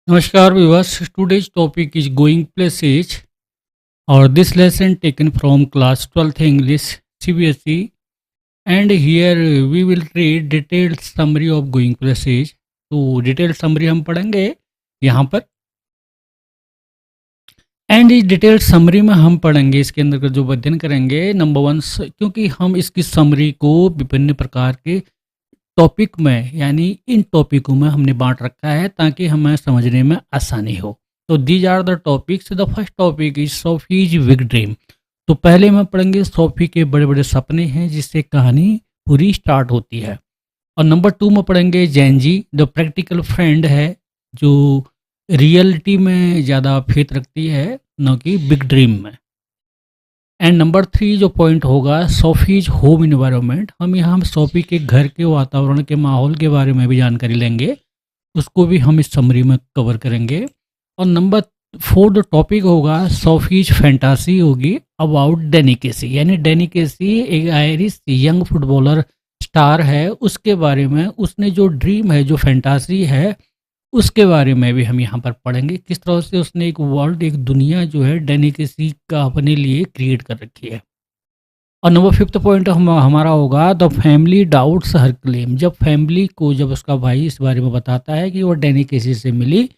Namaskar viewers, today's topic is going places or this lesson taken from class 12th English CBSE and here we will read detailed summary of going places. तो detailed summary हम पढ़ेंगे यहाँ पर and इस detailed summary में हम पढ़ेंगे इसके अंदर का जो अध्ययन करेंगे नंबर वन क्योंकि हम इसकी समरी को विभिन्न प्रकार के टॉपिक में यानी इन टॉपिकों में हमने बांट रखा है ताकि हमें समझने में आसानी हो। तो these are the topics. The first topic is Sophie's big dream. तो पहले हम पढ़ेंगे सोफी के बड़े बड़े सपने हैं जिससे कहानी पूरी स्टार्ट होती है। और नंबर टू में पढ़ेंगे जैनजी द प्रैक्टिकल फ्रेंड है जो रियलिटी में ज़्यादा फेथ रखती है न कि बिग ड्रीम में। एंड नंबर थ्री जो पॉइंट होगा सोफीज होम इन्वायरमेंट। हम यहाँ सोफी के घर के वातावरण के माहौल के बारे में भी जानकारी लेंगे, उसको भी हम इस समरी में कवर करेंगे। और नंबर फोर जो टॉपिक होगा सोफीज फैंटासी होगी अबाउट डैनी केसी, यानी डैनी केसी एक आयरिश यंग फुटबॉलर स्टार है, उसके बारे में उसने जो ड्रीम है जो फैंटासी है उसके बारे में भी हम यहाँ पर पढ़ेंगे, किस तरह से उसने एक वर्ल्ड एक दुनिया जो है डैनी केसी का अपने लिए क्रिएट कर रखी है। और नंबर फिफ्थ पॉइंट हमारा होगा the family doubts her claim. जब फैमिली को जब उसका भाई इस बारे में बताता है कि वो डैनी केसी से मिली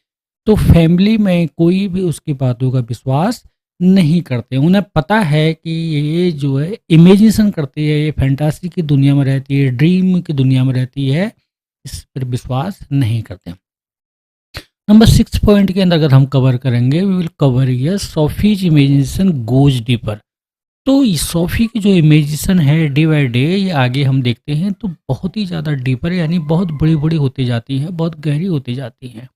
तो फैमिली में कोई भी उसकी बातों का विश्वास नहीं करते। उन्हें पता है कि ये जो है इमेजिनेशन करती है, ये फैंटासी की दुनिया में रहती है, ड्रीम की दुनिया में रहती है, इस पर विश्वास नहीं करते। नंबर सिक्स पॉइंट के अंदर अगर हम कवर करेंगे वी विल कवर ये सोफीज इमेजिनेशन गोज डीपर। तो सोफी की जो इमेजिनेशन है डे बाय डे ये आगे हम देखते हैं तो बहुत ही ज़्यादा डीपर यानी बहुत बड़ी बड़ी होती जाती है, बहुत गहरी होती जाती है।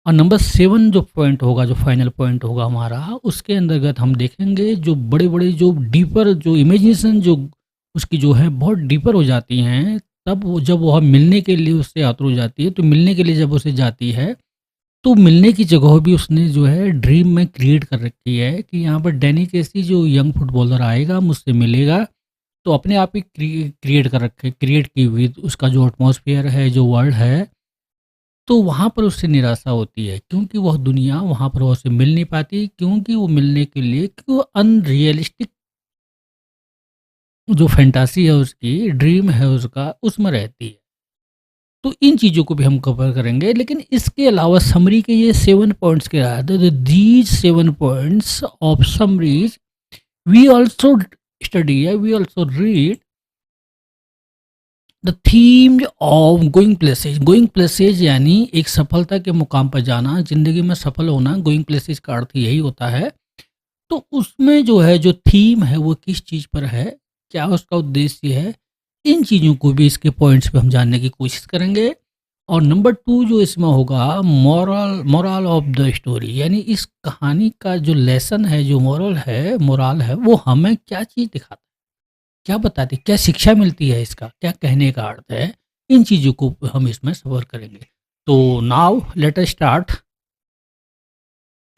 और नंबर सेवन जो पॉइंट होगा जो फाइनल पॉइंट होगा हमारा उसके अंतर्गत हम देखेंगे जो बड़े बड़े जो डीपर जो इमेजिनेशन जो उसकी जो है बहुत डीपर हो जाती हैं, तब वो जब वह मिलने के लिए उससे आतुर हो जाती है, तो मिलने के लिए जब उसे जाती है तो मिलने की जगह भी उसने जो है ड्रीम में क्रिएट कर रखी है कि यहाँ पर डैनी केसी जो यंग फुटबॉलर आएगा मुझसे मिलेगा, तो अपने आप ही क्रिएट कर रखे क्रिएट की हुई उसका जो एटमॉस्फेयर है जो वर्ल्ड है, तो वहाँ पर उससे निराशा होती है क्योंकि वह दुनिया वहाँ पर वो उससे मिल नहीं पाती, क्योंकि वो मिलने के लिए क्यों अनरियलिस्टिक जो फैंटासी है उसकी ड्रीम है उसका उसमें रहती है। तो इन चीज़ों को भी हम कवर करेंगे, लेकिन इसके अलावा समरी के ये सेवन पॉइंट्स के बाद these seven points of summaries we also study या we also read the theme of going places. Going places यानी एक सफलता के मुकाम पर जाना, जिंदगी में सफल होना, गोइंग प्लेसेज का अर्थ यही होता है। तो उसमें जो है जो थीम है वो किस चीज़ पर है, क्या उसका उद्देश्य है, इन चीज़ों को भी इसके पॉइंट्स पे हम जानने की कोशिश करेंगे। और नंबर टू जो इसमें होगा मोरल ऑफ द स्टोरी, यानी इस कहानी का जो लेसन है जो मोरल है वो हमें क्या चीज़ दिखाता है, क्या बताती है, क्या शिक्षा मिलती है, इसका क्या कहने का अर्थ है, इन चीज़ों को हम इसमें सफर करेंगे। तो now let us start.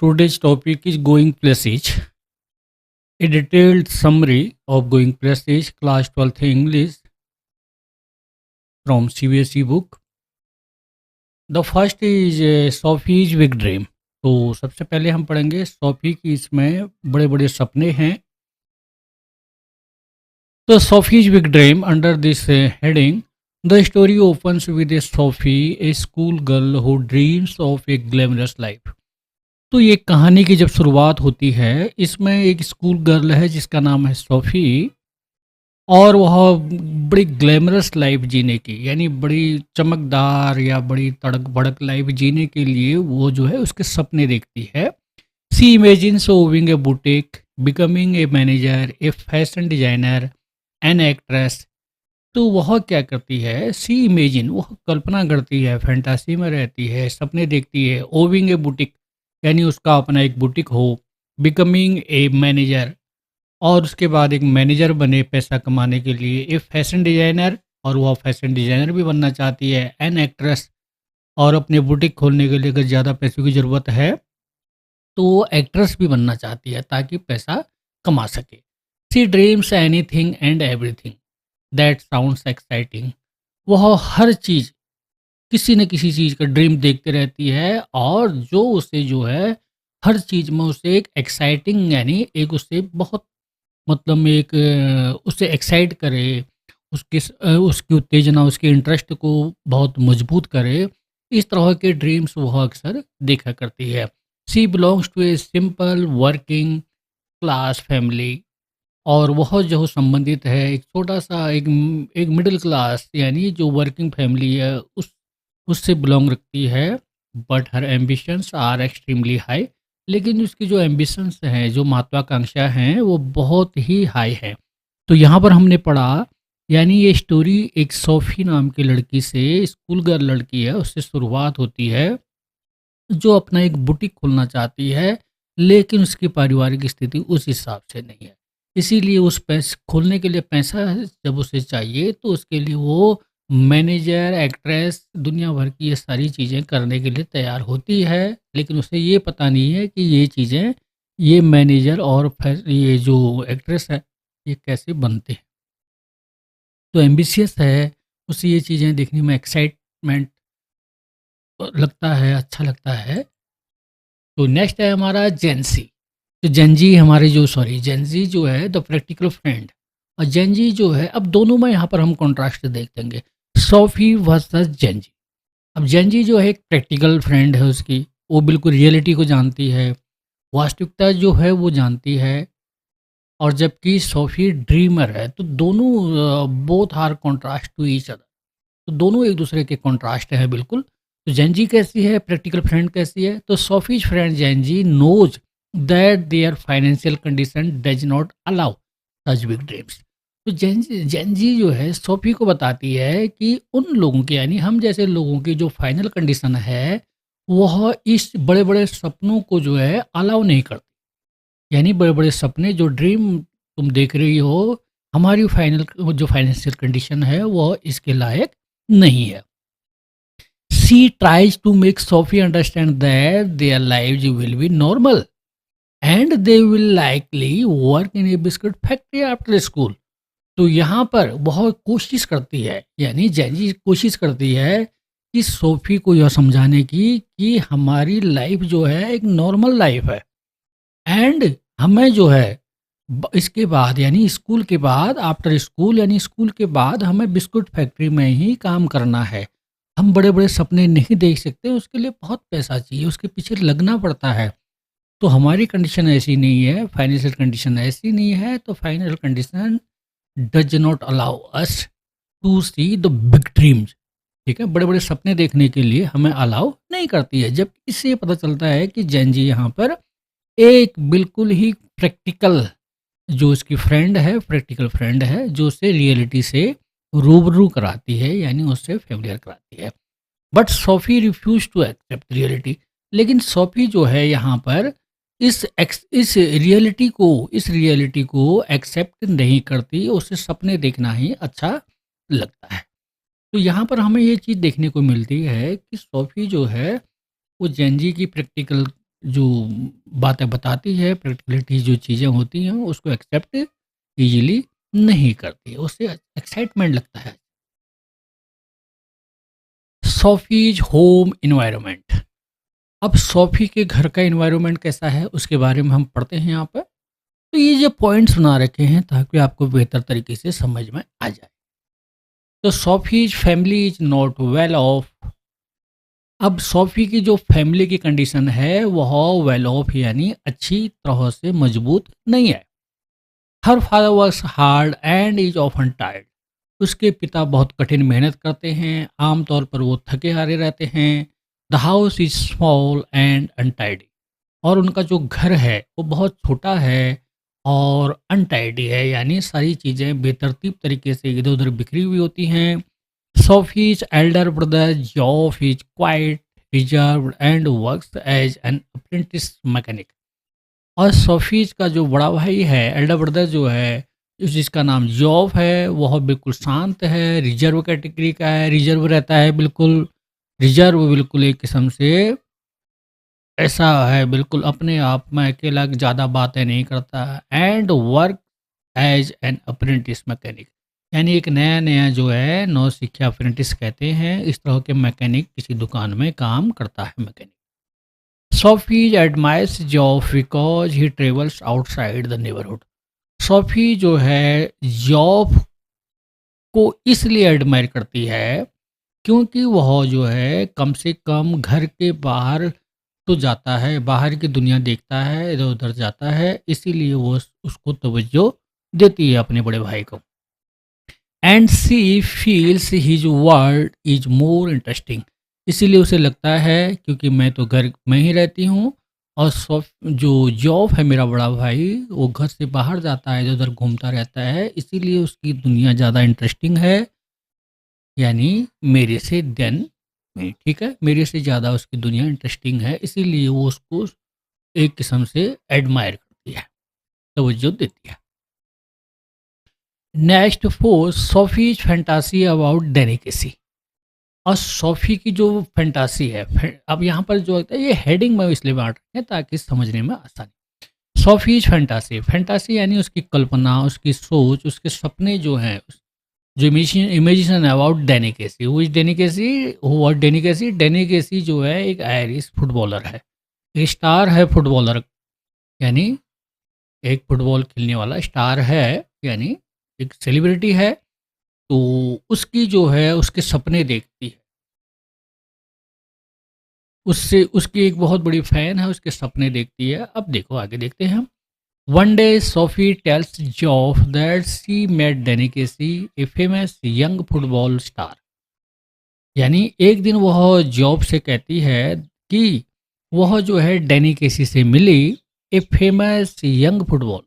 Today's topic is going places, a detailed summary of going places class 12th English from CBSE book. The first is Sophie's Big Dream। तो सबसे पहले हम पढ़ेंगे सोफी की इसमें बड़े बड़े सपने हैं। तो Sophie's Big Dream under this heading the story opens with a Sophie, a school girl who dreams of a glamorous life। तो ये कहानी की जब शुरुआत होती है इसमें एक स्कूल गर्ल है जिसका नाम है सोफी, और वह बड़ी ग्लैमरस लाइफ जीने की यानी बड़ी चमकदार या बड़ी तड़क भड़क लाइफ जीने के लिए वो जो है उसके सपने देखती है। She imagines owing a boutique, becoming a manager, a fashion designer, an actress. तो वह क्या करती है, सी इमेजिन वह कल्पना करती है, फैंटासी में रहती है, सपने देखती है। ओविंग ए बुटीक यानी उसका अपना एक बुटीक हो, बिकमिंग ए मैनेजर और उसके बाद एक मैनेजर बने पैसा कमाने के लिए, ए फैशन डिज़ाइनर और वह फैशन डिज़ाइनर भी बनना चाहती है, एन एक्ट्रेस और अपने बुटीक खोलने के लिए अगर ज़्यादा पैसों की ज़रूरत है तो वो एक्ट्रेस भी बनना चाहती है ताकि पैसा कमा सके। She dreams anything and everything that sounds exciting. वह हर चीज़ किसी न किसी चीज़ का ड्रीम देखते रहती है और जो उसे जो है हर चीज़ में उसे एक एक्साइटिंग यानी एक उससे बहुत मतलब में एक उसे एक्साइट करे, उसकी उत्तेजना, उसके इंटरेस्ट को बहुत मजबूत करे, इस तरह के ड्रीम्स वह अक्सर देखा करती है। She belongs to a simple working class family और वह जो संबंधित है एक छोटा-सा एक मिडल क्लास यानी जो वर्किंग फैमिली है उससे बिलॉन्ग रखती है। But her ambitions are extremely high, लेकिन उसकी जो एम्बिशंस हैं, जो महत्वाकांक्षा हैं, वो बहुत ही हाई है। तो यहाँ पर हमने पढ़ा यानी ये स्टोरी एक सोफ़ी नाम की लड़की से, स्कूल गर्ल लड़की है, उससे शुरुआत होती है, जो अपना एक बुटीक खोलना चाहती है, लेकिन उसकी पारिवारिक स्थिति उस हिसाब से नहीं है। इसीलिए उस खोलने के लिए पैसा जब उसे चाहिए, तो उसके लिए वो मैनेजर, एक्ट्रेस, दुनिया भर की ये सारी चीज़ें करने के लिए तैयार होती है, लेकिन उसे ये पता नहीं है कि ये चीज़ें, ये मैनेजर और फिर ये जो एक्ट्रेस है, ये कैसे बनते हैं। तो एम्बिशियस है, उसे ये चीज़ें देखने में एक्साइटमेंट लगता है, अच्छा लगता है। तो नेक्स्ट है हमारा जेनज़ी। तो जेनज़ी हमारे जो सॉरी जेनज़ी जो है द प्रैक्टिकल फ्रेंड और जेनज़ी जो है अब दोनों में यहाँ पर हम कॉन्ट्रास्ट देख देंगे। SoFi versus Gen Z. अब जेनज़ी जो है एक प्रैक्टिकल फ्रेंड है उसकी, वो बिल्कुल रियलिटी को जानती है, वास्तविकता जो है वो जानती है और जबकि सोफ़ी ड्रीमर है। तो दोनों both are contrast to each other. तो दोनों एक दूसरे के कॉन्ट्रास्ट हैं बिल्कुल। तो जेनजी कैसी है, प्रैक्टिकल फ्रेंड कैसी है? तो Sophie's friend Jansie knows that their financial condition does not allow such big dreams. तो जेनजी जो है सोफी को बताती है कि उन लोगों के यानी हम जैसे लोगों की जो फाइनल कंडीशन है, वह इस बड़े-बड़े सपनों को जो है अलाउ नहीं करती। यानी बड़े-बड़े सपने जो ड्रीम तुम देख रही हो, हमारी फाइनल जो फाइनेंशियल कंडीशन है, वह इसके लायक नहीं है। She tries to make Sophie understand that their lives will be normal and they will likely work in a biscuit factory after school. तो यहाँ पर बहुत कोशिश करती है यानी जैनी कोशिश करती है कि सोफी को यह समझाने की कि हमारी लाइफ जो है एक नॉर्मल लाइफ है एंड हमें जो है इसके बाद यानी स्कूल के बाद आफ्टर स्कूल यानी स्कूल के बाद हमें बिस्कुट फैक्ट्री में ही काम करना है। हम बड़े-बड़े सपने नहीं देख सकते, उसके लिए बहुत पैसा चाहिए, उसके पीछे लगना पड़ता है। तो हमारी कंडीशन ऐसी नहीं है, फाइनेंशियल कंडीशन ऐसी नहीं है, तो financial condition does not allow us to see the big dreams. ठीक है? बड़े-बड़े सपने देखने के लिए हमें अलाउ नहीं करती है। जब इससे ये पता चलता है कि जैन जी यहाँ पर एक बिल्कुल ही प्रैक्टिकल जो उसकी फ्रेंड है, प्रैक्टिकल फ्रेंड है, जो उसे रियलिटी से रूबरू कराती है, यानी उससे फ़ेमिलियर कराती है। But Sophie refuse to accept reality. लेकिन सोफ़ी जो है यहाँ पर इस रियलिटी को एक्सेप्ट नहीं करती, उसे सपने देखना ही अच्छा लगता है। तो यहाँ पर हमें ये चीज़ देखने को मिलती है कि सोफ़ी जो है, वो जेनजी की प्रैक्टिकल जो बातें बताती है, प्रैक्टिकलिटी जो चीज़ें होती हैं, उसको एक्सेप्ट ईज़िली नहीं करती है, उसे एक्साइटमेंट लगता है। सोफ़ीज़ होम एनवायरनमेंट। अब सोफ़ी के घर का एनवायरनमेंट कैसा है, उसके बारे में हम पढ़ते हैं यहाँ पर। तो ये जो पॉइंट्स बना रखे हैं ताकि आपको बेहतर तरीके से समझ में आ जाए। तो Sophie's family is not well off. अब सोफ़ी की जो फैमिली की कंडीशन है, वह वेल ऑफ यानी अच्छी तरह से मजबूत नहीं है। Her father works hard and is often tired. उसके पिता बहुत कठिन मेहनत करते हैं, आमतौर पर वो थके हारे रहते हैं। The house is small and untidy. और उनका जो घर है, वो बहुत छोटा है और अनटाइडी है, यानी सारी चीज़ें बेतरतीब तरीके से इधर-उधर बिखरी हुई होती हैं। Sophie's elder brother Geoff is quite reserved and works as an apprentice mechanic। और सोफीज का जो बड़ा भाई है, एल्डर ब्रदर जो है, जिसका नाम जॉफ है, वह बिल्कुल शांत है, रिजर्व कैटेगरी का है, रिजर्व रहता है बिल्कुल, रिजर्व बिल्कुल एक किस्म से ऐसा है, बिल्कुल अपने आप में अकेला ज़्यादा बातें नहीं करता and work as an apprentice mechanic. यानी एक नया-नया जो है नौसिखिया अप्रेंटिस कहते हैं, इस तरह के मैकेनिक किसी दुकान में काम करता है mechanic. Sophie admires job because he travels outside the neighbourhood. Sophie जो है जॉब को इसलिए एडमायर करती है क्योंकि वह जो है कम से कम घर के बाहर तो जाता है, बाहर की दुनिया देखता है, इधर-उधर जाता है, इसीलिए वो उसको तवज्जो देती है अपने बड़े भाई को। And she feels his world is more interesting. इसीलिए उसे लगता है क्योंकि मैं तो घर में ही रहती हूँ और जो जॉब है मेरा बड़ा भाई वो घर से बाहर जाता है, इधर उधर घूमता रहता है, इसीलिए उसकी दुनिया ज़्यादा इंटरेस्टिंग है, यानी मेरे से देन में, ठीक है, मेरे से ज़्यादा उसकी दुनिया इंटरेस्टिंग है, इसीलिए वो उसको एक किस्म से एडमायर करती है, तवज्जो देती है। Next for Sophie's fantasy about Danny Casey. और सोफ़ी की जो फैंटासी है, अब यहाँ पर जो होता है ये हेडिंग में इसलिए बाँट रखे हैं ताकि समझने में आसानी। सोफ़ीज़ फैंटासी, फैंटासी यानी उसकी कल्पना, उसकी सोच, उसके सपने जो हैं, जो imagination about Danny Casey. Who is Danny Casey? Who what Danny Casey? Danny Casey जो है एक आयरिश फुटबॉलर है, एक स्टार है फुटबॉलर, यानी एक फुटबॉल खेलने वाला स्टार है, यानी एक सेलिब्रिटी है, तो उसकी जो है उसके सपने देखती है। उससे उसकी एक बहुत बड़ी फ़ैन है, उसके सपने देखती है। अब देखो आगे देखते हैं हम। One day Sophie tells Geoff that she met Danny Casey a famous young football star. यानी एक दिन वह जॉब से कहती है कि वह जो है डेनिकेसी से मिली, a famous young football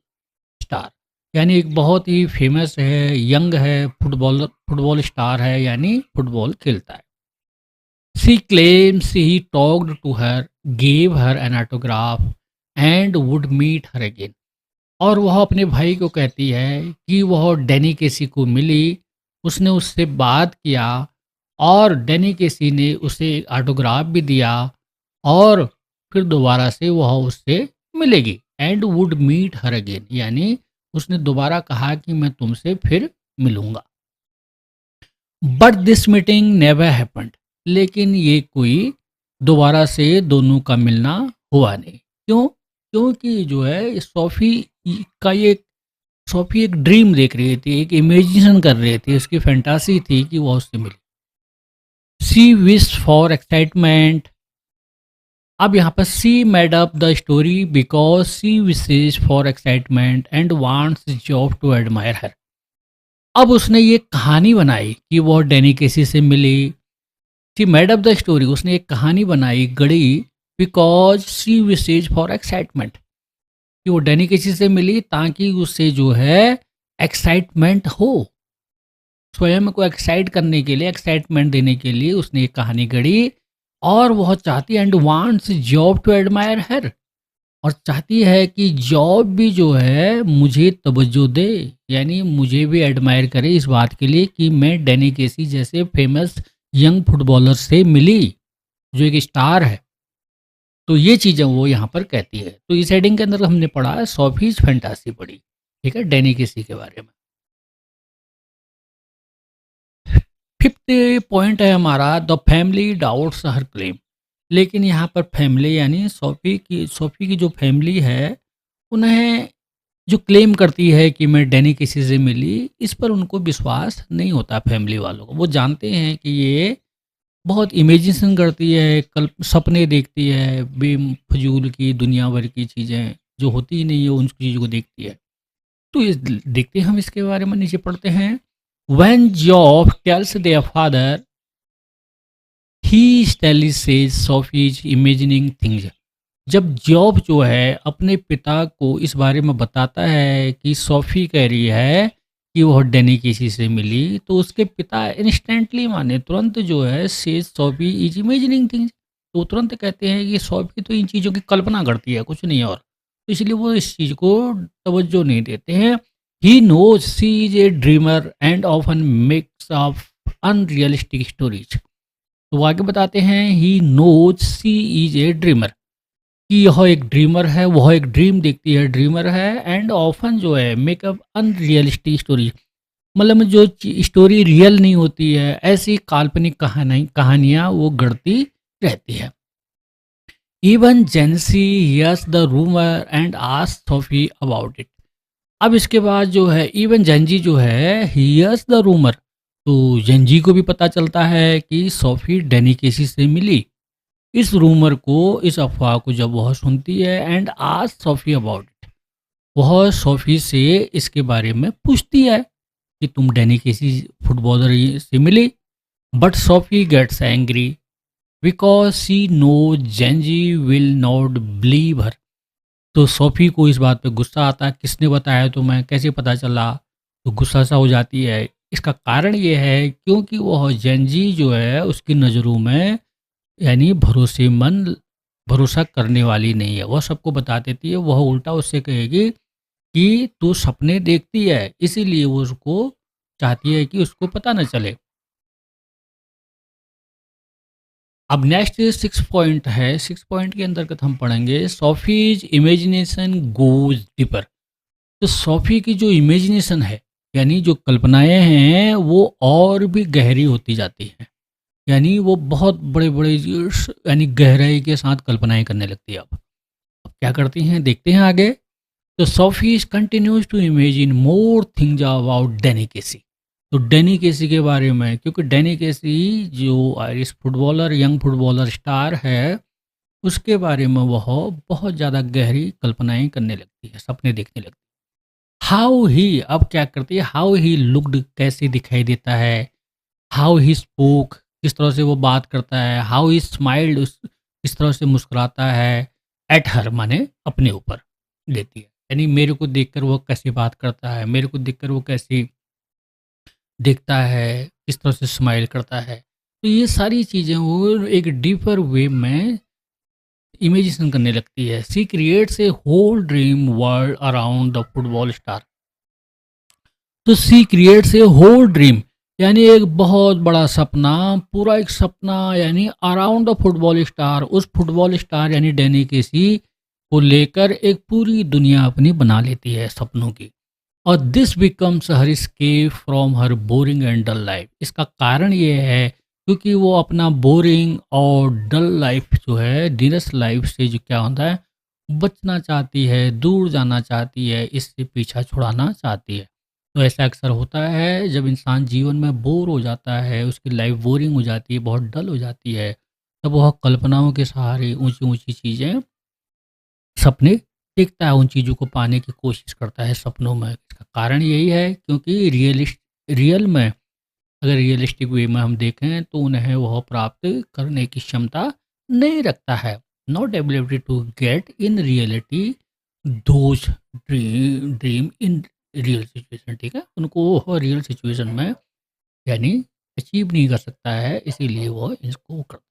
star, यानी एक बहुत ही फेमस है, यंग है, फुटबॉल स्टार है, यानी फुटबॉल खेलता है। She claims he talked to her, gave her an autograph and would meet her again. और वह अपने भाई को कहती है कि वह डैनी केसी को मिली, उसने उससे बात किया और डैनी केसी ने उसे ऑटोग्राफ भी दिया और फिर दोबारा से वह उससे मिलेगी। And would meet her again, यानी उसने दोबारा कहा कि मैं तुमसे फिर मिलूंगा। But this meeting never happened. लेकिन ये कोई दोबारा से दोनों का मिलना हुआ नहीं। क्यों? क्योंकि जो है का ये सोफ़ी एक ड्रीम देख रही थी, एक इमेजिनेशन कर रही थी, उसकी फैंटासी थी कि वो उससे मिले। She wish for excitement. अब यहाँ पर she made up the story because she wishes for excitement and wants Geoff to admire her. अब उसने ये कहानी बनाई कि वो डैनी केसी से मिली। She made up the story, उसने एक कहानी बनाई, गढ़ी, because she wishes for excitement, कि वो डैनी केसी से मिली ताकि उससे जो है एक्साइटमेंट हो, स्वयं को एक्साइट करने के लिए, एक्साइटमेंट देने के लिए उसने एक कहानी गढ़ी। और वह चाहती and wants Geoff to admire her, और चाहती है कि जॉब भी जो है मुझे तवज्जो दे, यानी मुझे भी एडमायर करे इस बात के लिए कि मैं डैनी केसी जैसे फेमस यंग फुटबॉलर से मिली, जो एक स्टार है। तो ये चीज़ें वो यहाँ पर कहती है। तो इस हेडिंग के अंदर हमने पढ़ा सोफीज फैंटासी पढ़ी, ठीक है, डैनी केसी के बारे में। फिफ्थ पॉइंट है हमारा the family doubts her claim. लेकिन यहाँ पर फैमिली यानी सोफ़ी की जो फैमिली है, उन्हें जो क्लेम करती है कि मैं डैनी किसी से मिली, इस पर उनको विश्वास नहीं होता फैमिली वालों को। वो जानते हैं कि ये बहुत इमेजिनेशन करती है, सपने देखती है, बेफजूल की दुनिया भर की चीज़ें जो होती ही नहीं है उन चीज़ों को देखती है। तो देखते हैं हम इसके बारे में, नीचे पढ़ते हैं। When Geoff tells their father he sternly says Sophie is imagining things. जब जॉब जो है अपने पिता को इस बारे में बताता है कि सोफी कह रही है कि वह डैनी किसी से मिली, तो उसके पिता इंस्टेंटली माने तुरंत जो है says Sophie is imagining things, तो तुरंत कहते हैं कि सोफी तो इन चीज़ों की कल्पना करती है, कुछ नहीं और। तो इसलिए वो इस चीज़ को तवज्जो नहीं देते हैं। He knows she is a dreamer and often makes of unrealistic stories. तो वो आगे बताते हैं he knows she is a dreamer, कि यह एक ड्रीमर है, वह एक ड्रीम देखती है, ड्रीमर है, एंड ऑफन जो है मेकअप अनरियलिस्टिक स्टोरी, मतलब जो स्टोरी रियल नहीं होती है, ऐसी काल्पनिक कहानियाँ वो गढ़ती रहती है। Even Jansie hears the rumour and ask Sophie about it. अब इसके बाद जो है इवन जेंजी जो है हियर्स द रूमर, तो जेंजी को भी पता चलता है कि सोफी डैनी केसी से मिली। इस रूमर को, इस अफवाह को जब वह सुनती है and ask Sophie about it, वह सोफी से इसके बारे में पूछती है कि तुम डैनी केसी फुटबॉलर से मिली। But Sophie gets angry because she know जेंजी विल नॉट बिलीव हर। तो सोफी को इस बात पे गुस्सा आता है, किसने बताया तुम्हें, कैसे पता चला? तो गुस्सा सा हो जाती है। इसका कारण ये है क्योंकि वह जेंजी जो है उसकी नज़रों में यानी भरोसेमंद, भरोसा करने वाली नहीं है। वह सबको बता देती है, वह उल्टा उससे कहेगी कि तू सपने देखती है, इसीलिए वो उसको चाहती है कि उसको पता न चले। अब नेक्स्ट 6 पॉइंट है, 6 पॉइंट के अंतर्गत हम पढ़ेंगे सोफीज इमेजिनेशन गोज डीपर। तो सोफी की जो इमेजिनेशन है, यानी जो कल्पनाएं हैं, वो और भी गहरी होती जाती हैं। यानी वो बहुत बड़े बड़े यानी गहराई के साथ कल्पनाएं करने लगती है। अब क्या करती हैं, देखते हैं आगे। तो Sophie continues to imagine more things about Danny Casey. तो डैनी केसी के बारे में, क्योंकि डैनी केसी जो Irish footballer, young footballer star है, उसके बारे में वह बहुत ज़्यादा गहरी कल्पनाएं करने लगती है, सपने देखने लगती है। हाउ ही, अब क्या करती है, हाउ ही लुक्ड, कैसे दिखाई देता है, हाउ ही स्पोक, किस तरह से वो बात करता है, हाउ ही स्माइल्ड, किस तरह से मुस्कुराता है, एट हर माने अपने ऊपर लेती है। यानी मेरे को देखकर वो कैसी बात करता है, मेरे को देखकर वो कैसी दिखता है, किस तरह से स्माइल करता है। तो ये सारी चीज़ें वो एक डीपर वे में इमेजिनेशन करने लगती है। She creates a whole dream world around the football star. तो she creates a whole dream, यानी एक बहुत बड़ा सपना, पूरा एक सपना, यानी अराउंड द फुटबॉल स्टार, उस फुटबॉल स्टार यानी डैनी केसी को लेकर एक पूरी दुनिया अपनी बना लेती है सपनों की। और this becomes her escape from her boring and dull life. इसका कारण ये है क्योंकि वो अपना बोरिंग और डल लाइफ जो है, नीरस लाइफ से जो क्या होता है, बचना चाहती है, दूर जाना चाहती है, इससे पीछा छुड़ाना चाहती है। तो ऐसा अक्सर होता है जब इंसान जीवन में बोर हो जाता है, उसकी लाइफ बोरिंग हो जाती है, बहुत डल हो जाती है, तब वह कल्पनाओं के सहारे ऊंची ऊंची चीज़ें, सपने देखता है, उन चीज़ों को पाने की कोशिश करता है सपनों में। इसका कारण यही है क्योंकि रियल में, अगर रियलिस्टिक वे में हम देखें तो उन्हें वह प्राप्त करने की क्षमता नहीं रखता है। Not ability to get in reality those dream in real situation. ठीक है, उनको वह रियल सिचुएशन में यानी अचीव नहीं कर सकता है, इसीलिए वह इसको करता है।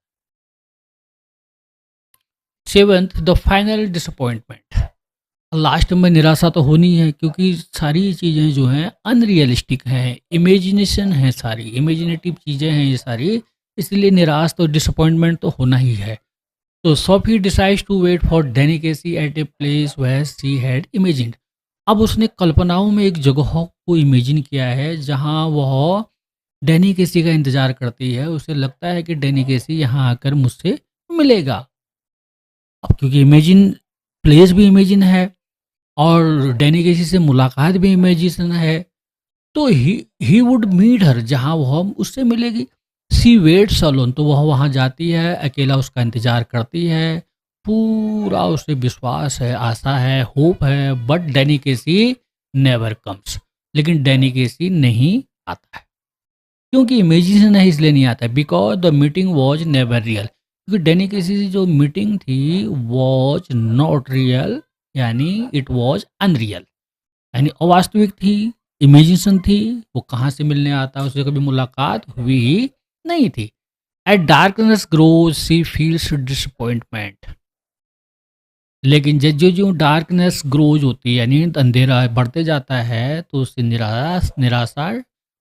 Seventh, the final disappointment. Last में निराशा तो होनी है क्योंकि सारी चीज़ें जो हैं अनरियलिस्टिक हैं, इमेजिनेशन है, सारी इमेजिनेटिव चीज़ें हैं ये सारी, इसलिए निराश तो डिसअपॉइंटमेंट तो होना ही है। तो Sophie decides to wait for Danny Casey at a place where she had imagined. अब उसने कल्पनाओं में एक जगह को इमेजिन किया है जहां वह डैनी केसी का इंतज़ार करती है। उसे लगता है कि डैनी केसी यहाँ आकर मुझसे मिलेगा। अब क्योंकि इमेजिन प्लेस भी इमेजिन है और डैनी केसी से मुलाकात भी इमेजिन है, तो ही वुड मीट हर, जहाँ वह उससे मिलेगी। सी वेट्स अलोन, तो वह वहाँ जाती है, अकेला उसका इंतज़ार करती है, पूरा उसे विश्वास है, आशा है, होप है, but Danny Casey never comes. लेकिन डैनी केसी नहीं आता है क्योंकि इमेजिनेशन है, इसलिए नहीं आता है, because the meeting was never real. क्योंकि डैनी केसी की जो मीटिंग थी वॉज नॉट रियल, यानी इट वॉज अनरियल, यानी अवास्तविक थी, इमेजिनेशन थी। वो कहाँ से मिलने आता, उससे कभी मुलाकात हुई ही नहीं थी। At darkness grows she feels disappointment. लेकिन जो जो डार्कनेस ग्रोज होती है यानी अंधेरा बढ़ते जाता है, तो उससे निराशा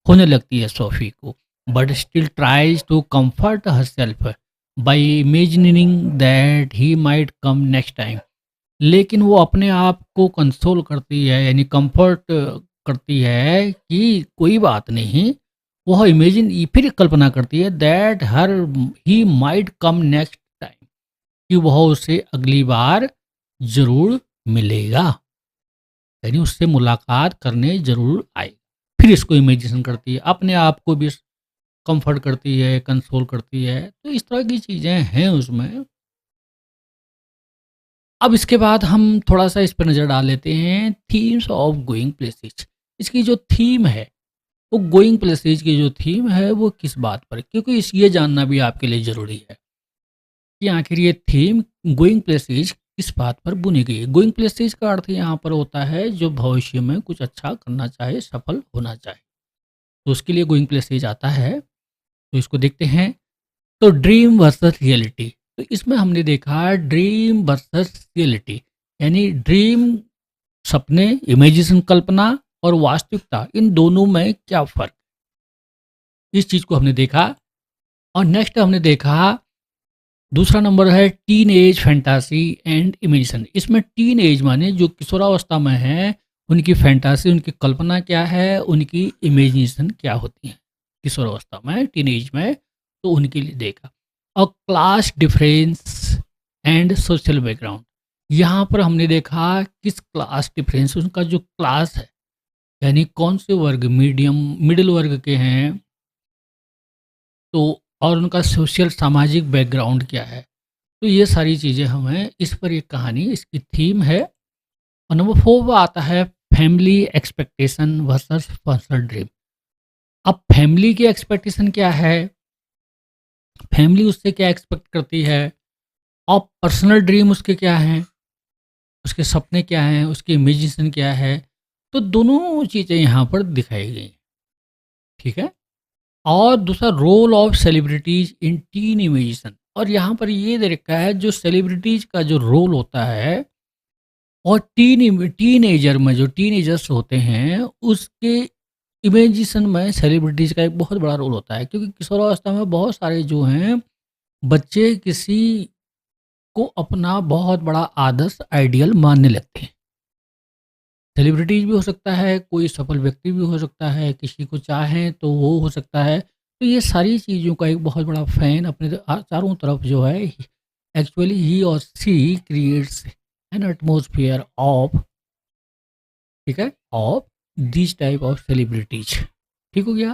होने लगती है सोफी को। But still tries to comfort herself by imagining that he might come next time. लेकिन वो अपने आप को कंसोल करती है, यानी कंफर्ट करती है कि कोई बात नहीं, वह इमेजिन फिर कल्पना करती है that her he might come next time, कि वह उसे अगली बार ज़रूर मिलेगा, यानी उससे मुलाकात करने ज़रूर आएगा। फिर इसको इमेजिनेशन करती है, अपने आप को भी कम्फ़र्ट करती है, कंसोल करती है, तो इस तरह की चीज़ें हैं उसमें। अब इसके बाद हम थोड़ा-सा इस पे नज़र डाल लेते हैं थीम्स ऑफ गोइंग प्लेसेस। इसकी जो थीम है, वो गोइंग प्लेसेस की जो थीम है वो किस बात पर है? क्योंकि ये जानना भी आपके लिए ज़रूरी है कि आखिर ये थीम गोइंग प्लेसेस किस बात पर बुनी गई है। गोइंग प्लेसेस का अर्थ यहाँ पर होता है जो भविष्य में कुछ अच्छा करना चाहे, सफल होना चाहे, तो उसके लिए गोइंग प्लेसेस आता है। तो इसको देखते हैं। तो ड्रीम वर्सेस रियलिटी, तो इसमें हमने देखा ड्रीम वर्सेस रियलिटी, यानी ड्रीम सपने, इमेजिनेशन कल्पना, और वास्तविकता, इन दोनों में क्या फ़र्क, इस चीज़ को हमने देखा। और नेक्स्ट हमने देखा दूसरा नंबर है teen age fantasy and imagination. इसमें टीन एज माने जो किशोरावस्था में है, उनकी फैंटासी, उनकी कल्पना क्या है, उनकी इमेजिनेशन क्या होती है किशोरावस्था में, टीन एज में, तो उनके लिए देखा। और class difference and social background, यहाँ पर हमने देखा किस क्लास डिफरेंस, उनका जो क्लास है, यानी कौन से वर्ग, मीडियम मिडिल वर्ग के हैं, तो और उनका सोशल सामाजिक बैकग्राउंड क्या है। तो ये सारी चीज़ें हमें इस पर एक कहानी, इसकी थीम है। और नंबर 4 पे आता है family expectation versus personal dream. अब फैमिली की एक्सपेक्टेशन क्या है, फैमिली उससे क्या एक्सपेक्ट करती है, और पर्सनल ड्रीम उसके क्या हैं, उसके सपने क्या हैं, उसकी इमेजिनेशन क्या है। तो दोनों चीज़ें यहाँ पर दिखाई गई हैं, ठीक है। और दूसरा role of celebrities in teen imagination, और यहाँ पर ये दे रखा है जो सेलिब्रिटीज का जो रोल होता है, और टीन एजर में जो टीनेजर्स होते हैं उसके इमेजिनेशन में सेलिब्रिटीज का एक बहुत बड़ा रोल होता है, क्योंकि किशोरावस्था में बहुत सारे जो हैं बच्चे किसी को अपना बहुत बड़ा आदर्श आइडियल मानने लगते हैं। सेलिब्रिटीज भी हो सकता है, कोई सफल व्यक्ति भी हो सकता है, किसी को चाहें तो वो हो सकता है। तो ये सारी चीज़ों का एक बहुत बड़ा फ़ैन अपने चारों तरफ जो है, एक्चुअली ही और सी क्रिएट्स एन एटमॉस्फेयर ऑफ, ठीक है, of this type of celebrities. ठीक हो गया।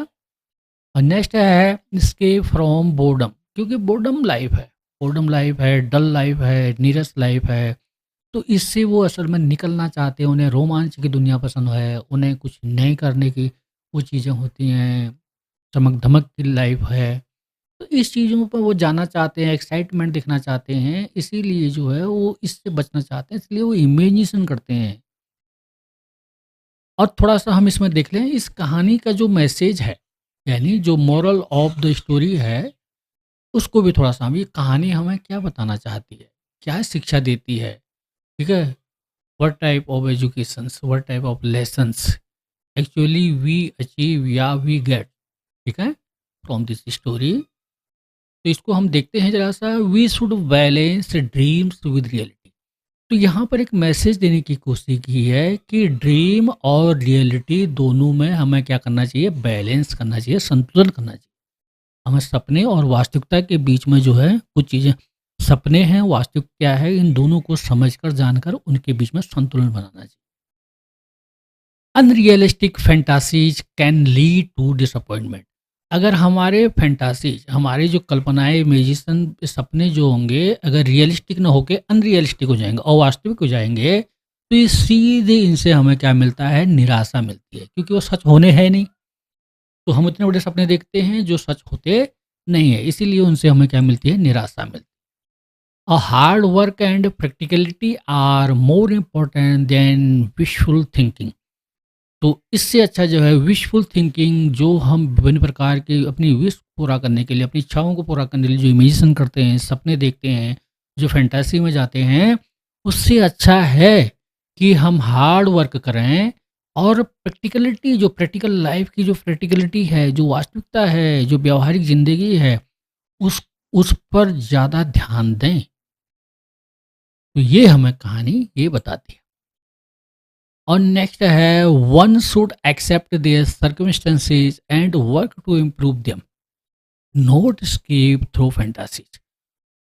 और नेक्स्ट है एस्केप फ्रॉम बोर्डम, क्योंकि बोर्डम लाइफ है, डल लाइफ है, नीरस लाइफ है। तो इससे वो असल में निकलना चाहते हैं, उन्हें रोमांच की दुनिया पसंद है, उन्हें कुछ नए करने की वो चीज़ें होती हैं, चमक-धमक की लाइफ़ है। तो इस चीज़ों पर वो जाना चाहते हैं, एक्साइटमेंट दिखना चाहते हैं, इसीलिए जो है वो इससे बचना चाहते हैं, इसलिए वो इमेजिनेशन करते हैं। और थोड़ा-सा हम इसमें देख लें इस कहानी का जो मैसेज है, यानी जो मोरल ऑफ द स्टोरी है, उसको भी थोड़ा-सा हम, ये कहानी हमें क्या बताना चाहती है, क्या शिक्षा देती है, ठीक है? What type of educations, what type of lessons actually we achieve या we get, ठीक है, फ्रॉम दिस स्टोरी। तो इसको हम देखते हैं जरा सा, we should balance dreams with reality. तो यहाँ पर एक मैसेज देने की कोशिश की है कि ड्रीम और रियलिटी दोनों में हमें क्या करना चाहिए, बैलेंस करना चाहिए, संतुलन करना चाहिए। हमें सपने और वास्तविकता के बीच में जो है कुछ चीज़ें, सपने हैं, वास्तविक क्या है, इन दोनों को समझकर जानकर उनके बीच में संतुलन बनाना चाहिए। Unrealistic fantasies can lead to disappointment, अगर हमारे फैंटासीज, हमारी जो कल्पनाएं, इमेजिनेशन, सपने जो होंगे, अगर रियलिस्टिक ना होके अनरियलिस्टिक हो जाएंगे, अवास्तविक हो जाएंगे, तो ये सीधे इनसे हमें क्या मिलता है, निराशा मिलती है, क्योंकि वो सच होने हैं नहीं। तो हम इतने बड़े सपने देखते हैं जो सच होते नहीं है, इसीलिए उनसे हमें क्या मिलती है, निराशा मिलती है। Hard work and practicality are more important than wishful thinking, तो इससे अच्छा जो है विशफुल थिंकिंग, जो हम विभिन्न प्रकार के अपनी विश पूरा करने के लिए, अपनी इच्छाओं को पूरा करने के लिए जो इमेजिनेशन करते हैं, सपने देखते हैं, जो फैंटेसी में जाते हैं, उससे अच्छा है कि हम हार्ड वर्क करें, और प्रैक्टिकलिटी, जो प्रैक्टिकल लाइफ की जो प्रैक्टिकलिटी है, जो वास्तविकता है, जो व्यावहारिक ज़िंदगी है, उस पर ज़्यादा ध्यान दें। तो ये हमें कहानी ये बताती है। और नेक्स्ट है one should accept their circumstances and work to improve them, not escape through fantasies.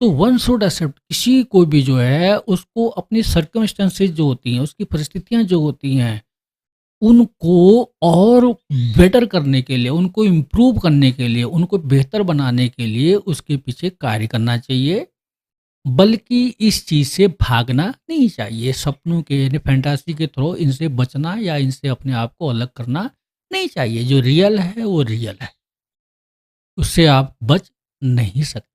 तो वन शुड एक्सेप्ट, किसी को भी जो है उसको अपनी सर्कमस्टेंसेस जो होती हैं, उसकी परिस्थितियां जो होती हैं, उनको और बेटर करने के लिए, उनको इम्प्रूव करने के लिए, उनको बेहतर बनाने के लिए उसके पीछे कार्य करना चाहिए, बल्कि इस चीज़ से भागना नहीं चाहिए। सपनों के यानी फैंटासी के थ्रू इनसे बचना या इनसे अपने आप को अलग करना नहीं चाहिए। जो रियल है वो रियल है, उससे आप बच नहीं सकते।